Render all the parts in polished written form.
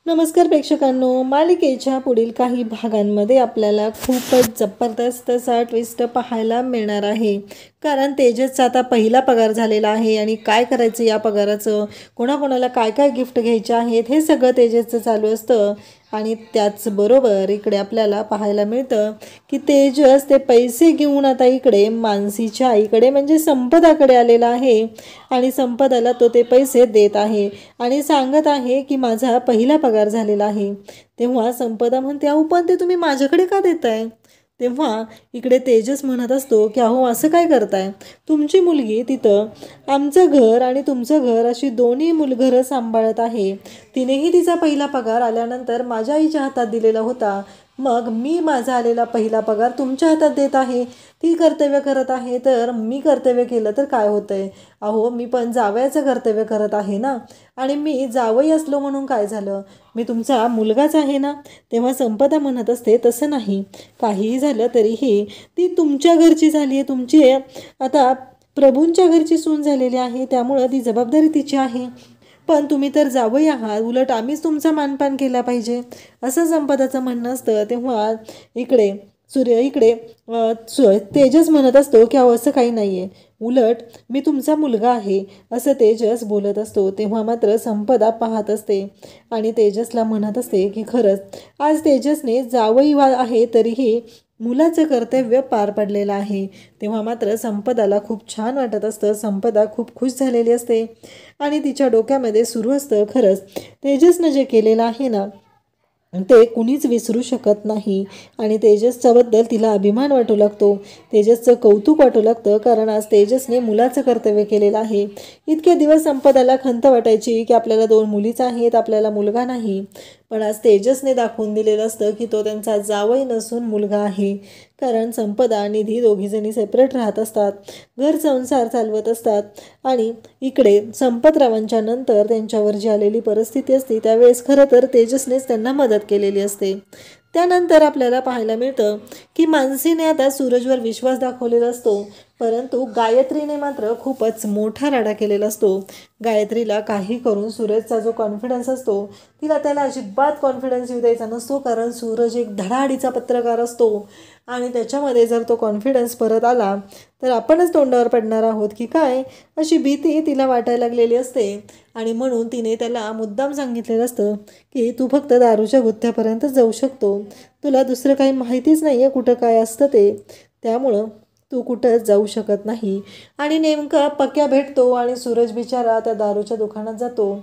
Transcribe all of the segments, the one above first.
नमस्कार प्रेक्षकांनो, मालिकेच्या पुढील काही भागांमध्ये आपल्याला खूपच जबरदस्त असा ट्विस्ट पाहायला मिळणार आहे. कारण तेजसचा आता पहिला पगार झालेला आहे आणि काय करायचं या पगाराचं, कोणाकोणाला काय काय गिफ्ट घ्यायचे आहेत हे सगळं तेजसचं चालू असतं. आणि त्याचबरोबर इकडे आपल्याला पाहायला मिळतं की तेजस ते पैसे घेऊन आता इकडे मानसीच्या आईकडे म्हणजे संपदाकडे आलेला आहे. आणि संपदाला तो ते पैसे देत आहे आणि सांगत आहे की माझा पहिला पगार झालेला आहे. तेव्हा संपदा म्हणते, अहो पण ते तुम्ही माझ्याकडे का देताय? तेव्हा इकडे तेजस म्हणत असतो की अहो असं काय करताय, तुमची मुलगी तिथं आमचं घर आणि तुमचं घर अशी दोन्ही घरं सांभाळत आहे. तिनेही तिचा पहिला पगार आल्यानंतर माझ्या आईच्या हातात दिलेला होता, मग मी माझा आलेला पहिला पगार तुमच्या हातात देत आहे. ती कर्तव्य करत आहे तर मी कर्तव्य केलं तर काय होतंय? अहो मी पण जावयाचं कर्तव्य करत आहे ना, आणि मी जावई असलो म्हणून काय झालं, मी तुमचा मुलगाच आहे ना. तेव्हा संपदा म्हणत असते, तसं नाही, काहीही झालं तरीही ती तुमच्या घरची झाली आहे, तुमची आता प्रभूंच्या घरची सून झालेली आहे, त्यामुळं ती जबाबदारी तिची आहे. पण तुम्ही तर जावई आहात, उलट आम्हीच तुमचा मानपान केला पाहिजे, असं संपदाचं म्हणणं असतं. तेव्हा इकडे तेजस म्हणत असतो की अहो असं काही नाही आहे, उलट मी तुमचा मुलगा आहे असं तेजस बोलत असतो. तेव्हा मात्र संपदा पाहत असते आणि तेजसला म्हणत असते की खरंच आज तेजसने जावई आहे तरीही मुलाचं कर्तव्य पार पडलेलं आहे. तेव्हा मात्र संपदाला खूप छान वाटत असतं, संपदा खूप खुश झालेली असते आणि तिच्या डोक्यामध्ये सुरू असतं, खरंच तेजसनं जे केलेलं आहे ना ते कुणीच विसरू शकत नाही. आणि तेजसच्याबद्दल तिला अभिमान वाटू लागतो, तेजसचं कौतुक वाटू लागतं, कारण आज तेजसने मुलाचं कर्तव्य केलेलं आहे. इतके दिवस संपदाला खंत वाटायची की आपल्याला 2 मुलीच आहेत, आपल्याला मुलगा नाही, पण आज तेजसने दाखवून दिलेलं असतं की तो त्यांचा जावई नसून मुलगा आहे. कारण संपदा आणि निधी दोघीजणी सेपरेट राहत असतात, घर संसार चालवत असतात आणि इकडे संपतरावांच्या नंतर त्यांच्यावर जी आलेली परिस्थिती असते त्यावेळेस खरं तर तेजसनेच त्यांना मदत केलेली असते. त्यानंतर आपल्याला पाहायला मिळतं की मानसीने आता सूरजवर विश्वास दाखवलेला असतो, परंतु गायत्रीने मात्र खूपच मोठा राडा केलेला असतो. गायत्रीला काही करून सूरजचा जो कॉन्फिडन्स असतो तिला त्याला अजिबात कॉन्फिडन्स येऊ द्यायचा नसतो, कारण सूरज एक धडाडीचा पत्रकार असतो आणि त्याच्यामध्ये जर तो कॉन्फिडन्स परत आला तर आपणच तोंडावर पडणार आहोत की काय, अशी भीती तिला वाटायला लागलेली असते. आणि म्हणून तिने त्याला मुद्दाम सांगितलेलं असतं की तू फक्त दारूच्या गुत्त्यापर्यंत जाऊ शकतो, तुला दुसरं काही माहितीच नाही आहे कुठं काय असतं ते, त्यामुळं तू कुठंच जाऊ शकत नाही. आणि नेमका पक्या भेटतो आणि सूरज बिचारा त्या दारूच्या दुकानात जातो.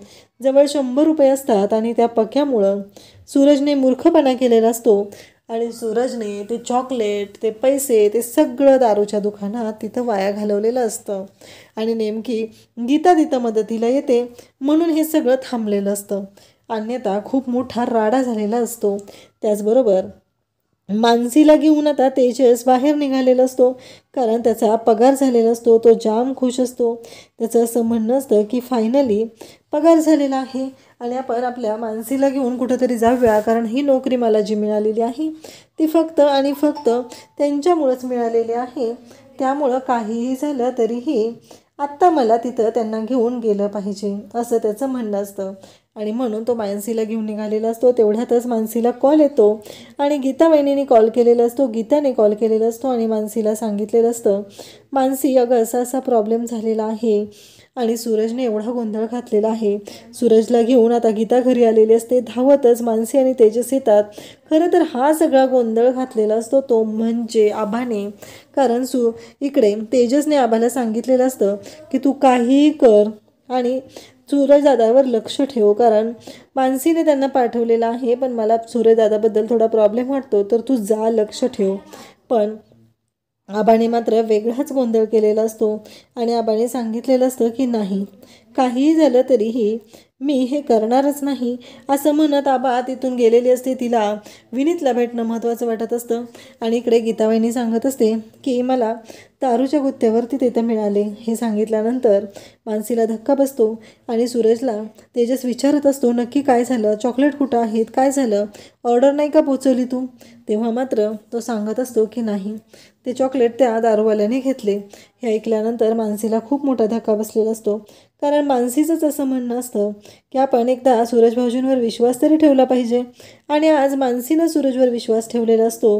जवळ 100 रुपये असतात आणि त्या पक्यामुळं सूरजने मूर्खपणा केलेला असतो आणि सूरजने ते चॉकलेट, ते पैसे, ते सगळं दारूच्या दुकानात तिथं वाया घालवलेलं असतं. आणि नेमकी गीता तिथं मदतीला येते म्हणून हे सगळं थांबलेलं असतं, अन्यथा खूप मोठा राडा झालेला असतो. त्याचबरोबर मानसीला घेऊन आता तेजस बाहेर निघालेला असतो, कारण त्याचा पगार झालेला असतो, तो जाम खुश असतो. त्याचं असं म्हणणं असतं की फायनली पगार झालेला आहे आणि आपण आपल्या मानसीला घेऊन कुठंतरी जाऊया, कारण ही नोकरी मला जी मिळालेली आहे ती फक्त आणि फक्त त्यांच्यामुळंच मिळालेली आहे, त्यामुळं काहीही झालं तरीही आत्ता मला तिथं त्यांना घेऊन गेलं पाहिजे, असं त्याचं म्हणणं असतं. आणि म्हणून तो मानसीला घेऊन निघालेला असतो. तेवढ्यातच मानसीला कॉल येतो आणि गीता वहिनीने कॉल केलेला असतो, गीताने कॉल केलेला असतो आणि मानसीला सांगितलेलं असतं, मानसी अगं असा असा प्रॉब्लेम झालेला आहे आणि सूरजने एवढा गोंधळ घातलेला आहे. सूरजला घेऊन आता गीता घरी आलेली असते, धावतच मानसी आणि तेजस येतात. खरं तर हा सगळा गोंधळ घातलेला असतो तो म्हणजे आभाने, कारण इकडे तेजसने आभाला सांगितलेलं असतं की तू काहीही कर आणि सूरजदादावर लक्ष ठेव, कारण मानसीने त्यांना पाठवलेलं आहे, पण मला सूरजदादाबद्दल थोडा प्रॉब्लेम वाटतो, तर तू जा लक्ष ठेव. पण आबाने मात्र वेगळाच गोंधळ केलेला असतो आणि आबाने सांगितलेलं असतं की नाही, काहीही झालं तरीही मी हे करणारच नाही, असं म्हणत आबा तिथून गेलेली असते. तिला विनीतला भेटणं महत्त्वाचं वाटत असतं आणि इकडे गीताबाईंनी सांगत असते की मला दारूच्या गुत्त्यावरती तिथं मिळाले. हे सांगितल्यानंतर मानसीला धक्का बसतो आणि सूरजला तेजस विचारत असतो, नक्की काय झालं, चॉकलेट कुठं आहेत, काय झालं, ऑर्डर नाही का पोचवली तू? तेव्हा मात्र तो सांगत असतो की नाही, ते चॉकलेट त्या दारूवाल्याने घेतले. हे ऐकल्यानंतर मानसीला खूप मोठा धक्का बसलेला असतो, कारण मानसीचंच असं म्हणणं असतं की आपण एकदा सूरज भाऊजींवर विश्वास तरी ठेवला पाहिजे. आणि आज मानसीनं सूरजवर विश्वास ठेवलेला असतो,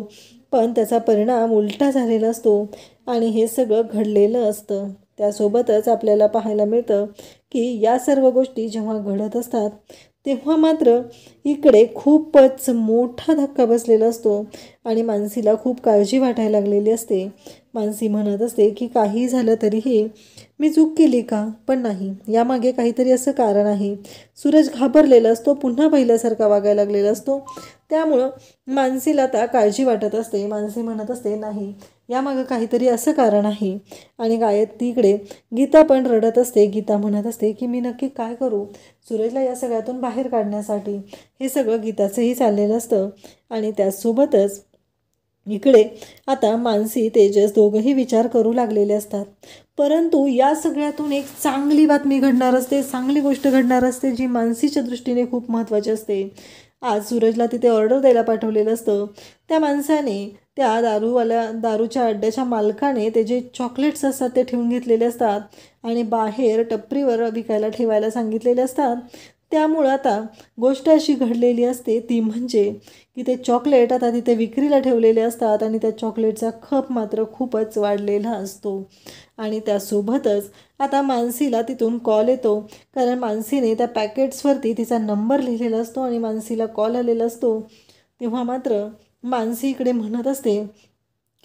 पण त्याचा परिणाम उलटा झालेला असतो आणि हे सगळं घडलेलं असतं. त्यासोबतच आपल्याला पाहायला मिळतं की या सर्व गोष्टी जेव्हा घडत असतात तेव्हा मात्र इकडे खूपच मोठा धक्का बसलेला असतो आणि मानसीला खूप काळजी वाटायला लागलेली असते. मानसी म्हणत असते की काही झालं तरीही मी चूक केली का? पण नाही, यामागे काहीतरी असं कारण आहे. सूरज घाबरलेला असतो, पुन्हा पहिल्यासारखा वागायला लागलेला असतो. त्यामुळं मानसीला आता काळजी वाटत असते. मानसी म्हणत असते नाही, यामागं काहीतरी असं कारण आहे. आणि गायत्रीकडे गीता पण रडत असते. गीता म्हणत असते की मी नक्की काय करू सूरजला या सगळ्यातून बाहेर काढण्यासाठी. हे सगळं गीताचंही चाललेलं असतं. आणि त्याचसोबतच इकडे आता मानसी तेजस दोघंही विचार करू लागलेले असतात. परंतु या सगळ्यातून एक चांगली बातमी घडणार असते, चांगली गोष्ट घडणार असते, जी मानसीच्या दृष्टीने खूप महत्त्वाची असते. आज सूरजला तिथे ऑर्डर द्यायला पाठवलेलं असतं. त्या माणसाने, त्या दारूच्या अड्ड्याच्या मालकाने ते जे चॉकलेट्स असतात ते ठेवून घेतलेले असतात आणि बाहेर टपरीवर विकायला ठेवायला सांगितलेले असतात. त्यामुळं आता गोष्ट अशी घडलेली असते ती म्हणजे की ते चॉकलेट आता तिथे विक्रीला ठेवलेले असतात आणि त्या चॉकलेटचा खप मात्र खूपच वाढलेला असतो. आणि त्यासोबतच आता मानसीला तिथून कॉल येतो, कारण मानसीने त्या पॅकेट्सवरती तिचा नंबर लिहिलेला असतो आणि मानसीला कॉल आलेला असतो. तेव्हा मात्र मानसी इकडे म्हणत असते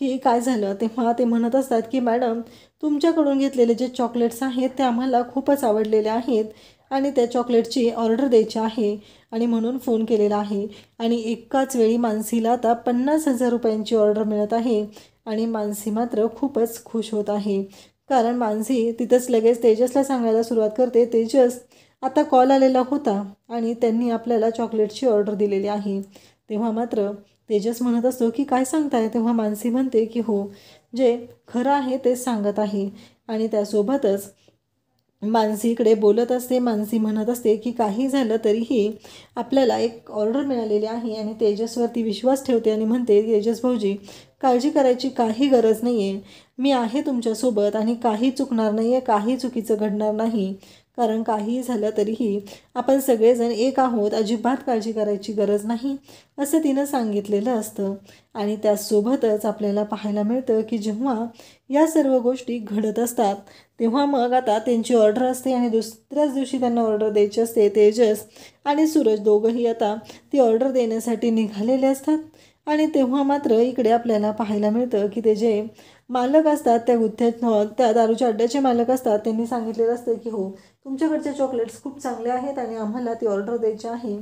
की काय झालं. तेव्हा ते म्हणत असतात की मॅडम, तुमच्याकडून घेतलेले जे चॉकलेट्स आहेत ते आम्हाला खूपच आवडलेले आहेत आणि त्या चॉकलेटची ऑर्डर द्यायची आहे आणि म्हणून फोन केलेला आहे. आणि एकाच वेळी मानसीला आता 50,000 रुपयांची ऑर्डर मिळत आहे आणि मानसी मात्र खूपच खुश होत आहे. कारण मानसी तिथंच लगेच तेजसला सांगायला सुरुवात करते, तेजस, आता कॉल आलेला होता आणि त्यांनी आपल्याला चॉकलेटची ऑर्डर दिलेली आहे. तेव्हा मात्र तेजस म्हणत असतो की काय सांगताय. तेव्हा मानसी म्हणते की हो, जे खरं आहे तेच सांगत आहे. आणि त्यासोबतच मानसी इकडे बोलत असते. मानसी म्हणत असते की काही झालं तरीही आपल्याला एक ऑर्डर मिळालेली आहे आणि तेजसवरती विश्वास ठेवते आणि म्हणते, तेजस भाऊजी, काळजी करायची काही गरज नाही आहे. मी आहे तुमच्यासोबत आणि काही चुकणार नाही आहे, काही चुकीचं घडणार नाही. कारण काही झालं तरीही आपण सगळेजण एक आहोत, अजिबात काळजी करायची गरज नाही, असं तिनं सांगितलेलं असतं. आणि त्यासोबतच आपल्याला पाहायला मिळतं की जेव्हा या सर्व गोष्टी घडत असतात तेव्हा मग आता त्यांची ऑर्डर असते आणि दुसऱ्याच दिवशी त्यांना ऑर्डर द्यायची असते. तेजस आणि सूरज दोघंही आता ती ऑर्डर देण्यासाठी निघालेले असतात. आणि तेव्हा मात्र इकडे आपल्याला पाहायला मिळतं की ते जे मालक असतात, त्या दारूच्या अड्ड्याचे मालक असतात, त्यांनी सांगितलेलं असतं की हो, तुमच्याकडचे चॉकलेट्स खूप चांगले आहेत आणि आम्हाला ती ऑर्डर द्यायची आहे,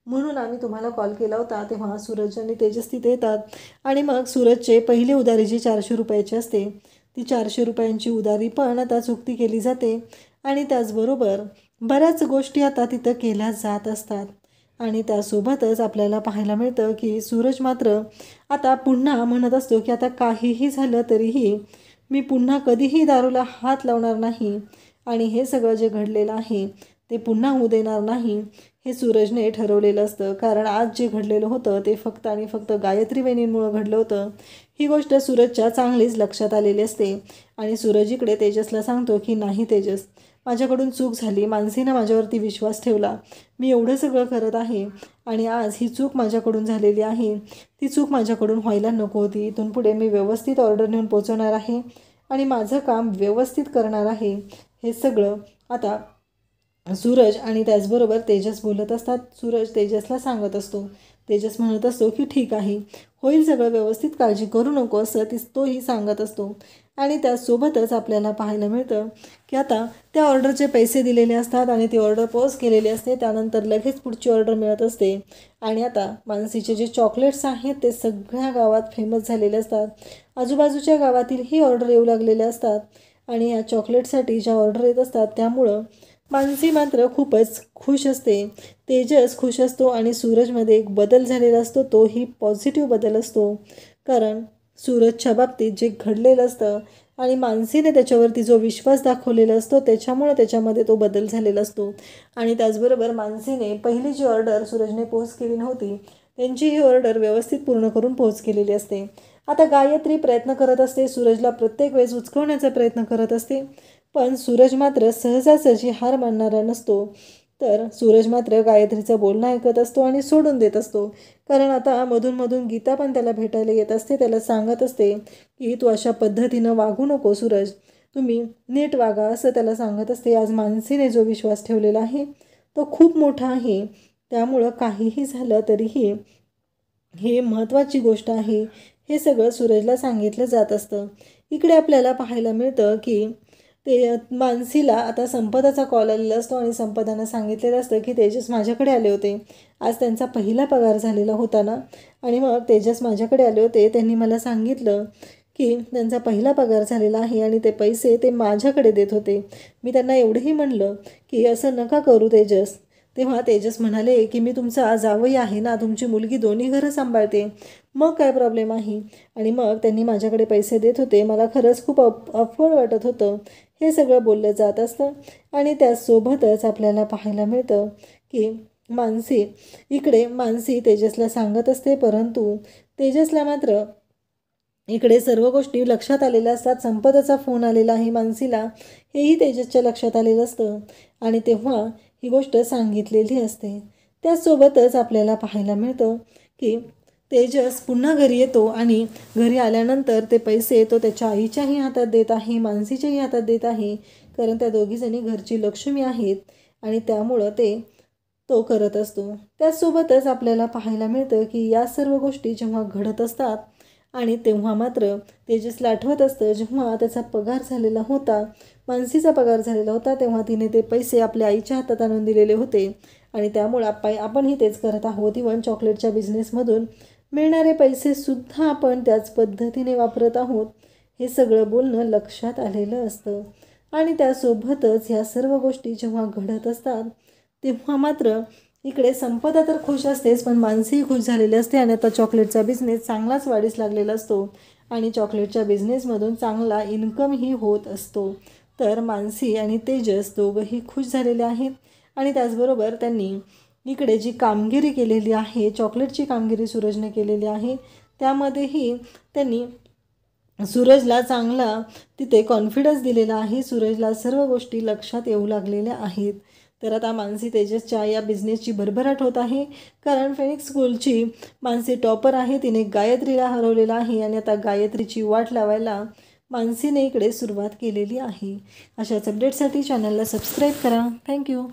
म्हणून आम्ही तुम्हाला कॉल केला होता. तेव्हा सूरज आणि तेजस तिथे येतात आणि मग सूरजचे पहिली उधारी जी 400 रुपयाची असते, ती 400 रुपयांची उधारी पण आता चुकती केली जाते. आणि त्याचबरोबर बऱ्याच गोष्टी आता तिथं केल्या जात असतात. आणि त्यासोबतच आपल्याला पाहायला मिळतं की सूरज मात्र आता पुन्हा म्हणत असतो की आता काहीही झालं तरीही मी पुन्हा कधीही दारूला हात लावणार नाही आणि हे सगळं जे घडलेलं आहे ते पुन्हा होऊ देणार नाही, हे सूरजने ठरवलेलं असतं. कारण आज जे घडलेलं होतं ते फक्त आणि फक्त गायत्री वहिनींमुळं घडलं होतं. ही गोष्ट सूरजच्या चांगलीच लक्षात आलेली असते. आणि सूरज इकडे तेजसला सांगतो की नाही तेजस, माझ्याकडून चूक झाली, मानसीनं माझ्यावरती विश्वास ठेवला, मी एवढं सगळं करत आहे आणि आज ही चूक माझ्याकडून झालेली आहे. ती चूक माझ्याकडून व्हायला नको होती. इथून पुढे मी व्यवस्थित ऑर्डर नेऊन पोचवणार आहे आणि माझं काम व्यवस्थित करणार आहे. हे सगळं आता सूरज आणि त्याचबरोबर तेजस बोलत असतात. सूरज तेजसला सांगत असतो. तेजस म्हणत असतो की ठीक आहे, होईल सगळं व्यवस्थित, काळजी करू नको, असं तोही सांगत असतो. आणि त्यासोबतच आपल्याला पाहायला मिळतं की आता त्या ऑर्डरचे पैसे दिलेले असतात आणि ती ऑर्डर पोच केलेली असते. त्यानंतर लगेच पुढची ऑर्डर मिळत असते. आणि आता मानसीचे जे चॉकलेट्स आहेत ते सगळ्या गावात फेमस झालेले असतात. आजूबाजूच्या गावातील ही ऑर्डर येऊ लागलेल्या असतात. आणि या चॉकलेटसाठी ज्या ऑर्डर येत असतात त्यामुळं मानसी मात्र खूपच खुश असते. तेजस खुश असतो आणि सूरजमध्ये एक बदल झालेला असतो, तोही पॉझिटिव्ह बदल असतो. कारण सूरजच्या बाबतीत जे घडलेलं असतं आणि मानसीने त्याच्यावरती जो विश्वास दाखवलेला असतो त्याच्यामुळे त्याच्यामध्ये तो बदल झालेला असतो. आणि त्याचबरोबर मानसीने पहिली जी ऑर्डर सूरजने पोच केली नव्हती त्यांची ही ऑर्डर व्यवस्थित पूर्ण करून पोच केलेली असते. आता गायत्री प्रयत्न करत असते, सूरजला प्रत्येक वेळेस उचकवण्याचा प्रयत्न करत असते. पण सूरज मात्र सहजासहजी हार मानणारा नसतो. तर सूरज मात्र गायत्रीचं बोलणं ऐकत असतो आणि सोडून देत असतो. कारण आता मधून गीता पण त्याला भेटायला येत असते. त्याला सांगत असते की तू अशा पद्धतीनं वागू नको सूरज, तुम्ही नीट वागा असं त्याला सांगत असते. आज मानसीने जो विश्वास ठेवलेला आहे तो खूप मोठा आहे. त्यामुळं काहीही झालं तरीही हे महत्त्वाची गोष्ट आहे, हे सगळं सूरजला सांगितलं जात असतं. इकडे आपल्याला पाहायला मिळतं की ते मानसीला आता संपदाचा कॉल आलेला असतो आणि संपदानं सांगितलेलं असतं की तेजस माझ्याकडे आले होते. आज त्यांचा पहिला पगार झालेला होता ना, आणि मग तेजस माझ्याकडे आले होते. त्यांनी मला सांगितलं की त्यांचा पहिला पगार झालेला आहे आणि ते पैसे ते माझ्याकडे देत होते. मी त्यांना एवढंही म्हणलं की असं नका करू तेजस. तेव्हा तेजस म्हणाले की मी तुमचा जावई आहे ना, तुमची मुलगी दोन्ही घरं सांभाळते, मग काय प्रॉब्लेम आहे. आणि मग त्यांनी माझ्याकडे पैसे देत होते. मला खरंच खूप अफवड वाटत होतं. हे सगळं बोललं जात असतं. आणि त्यासोबतच आपल्याला पाहायला मिळतं की मानसी तेजसला सांगत असते, परंतु तेजसला मात्र इकडे सर्व गोष्टी लक्षात आलेल्या असतात. संपदाचा फोन आलेला आहे मानसीला, हेही तेजसच्या लक्षात आलेलं असतं आणि तेव्हा ही गोष्ट सांगितलेली असते. त्याचसोबतच आपल्याला पाहायला मिळतं की तेजस पुन्हा घरी येतो आणि घरी आल्यानंतर ते पैसे तो त्याच्या आईच्याही हातात देत आहे, मानसीच्याही हातात देत आहे. कारण त्या दोघीजणी घरची लक्ष्मी आहेत आणि त्यामुळं तो करत असतो. त्याचसोबतच आपल्याला पाहायला मिळतं की या सर्व गोष्टी जेव्हा घडत असतात आणि तेव्हा मात्र तेजसला आठवत असतं जेव्हा त्याचा पगार झालेला होता, मानसीचा पगार झालेला होता, तेव्हा तिने ते पैसे आपल्या आईच्या हातात आणून दिलेले होते आणि त्यामुळे आपणही तेच करत आहोत. इव्हन चॉकलेटच्या बिझनेसमधून मिळणारे पैसेसुद्धा आपण त्याच पद्धतीने वापरत आहोत. हे सगळं बोलणं लक्षात आलेलं असतं. आणि त्यासोबतच ह्या सर्व गोष्टी जेव्हा घडत असतात तेव्हा मात्र इकडे संपदा तर खुश असतेच, पण मानसीही खुश झालेली असते आणि आता चॉकलेटचा बिझनेस चांगलाच वाढीस लागलेला असतो आणि चॉकलेटच्या बिझनेसमधून चांगला इन्कमही होत असतो. तर मानसी आणि तेजस दोघंही खुश झालेले आहेत. आणि त्याचबरोबर त्यांनी इकडे जी कामगिरी केलेली आहे, चॉकलेटची कामगिरी सूरजने केलेली आहे, त्यामध्येही त्यांनी सूरजला चांगला तिथे कॉन्फिडन्स दिलेला आहे. सूरजला सर्व गोष्टी लक्षात येऊ लागलेल्या आहेत. तर आता मानसी तेजसच्या या बिझनेसची भरभराट होत आहे. कारण फेनिक्स स्कूलची मानसी टॉपर आहे, तिने गायत्रीला हरवलेला आहे आणि आता गायत्रीची वाट लावायला मानसीने इकडे सुरुवात केलेली आहे. अशाच अपडेटसाठी चॅनलला सबस्क्राईब करा. थँक्यू.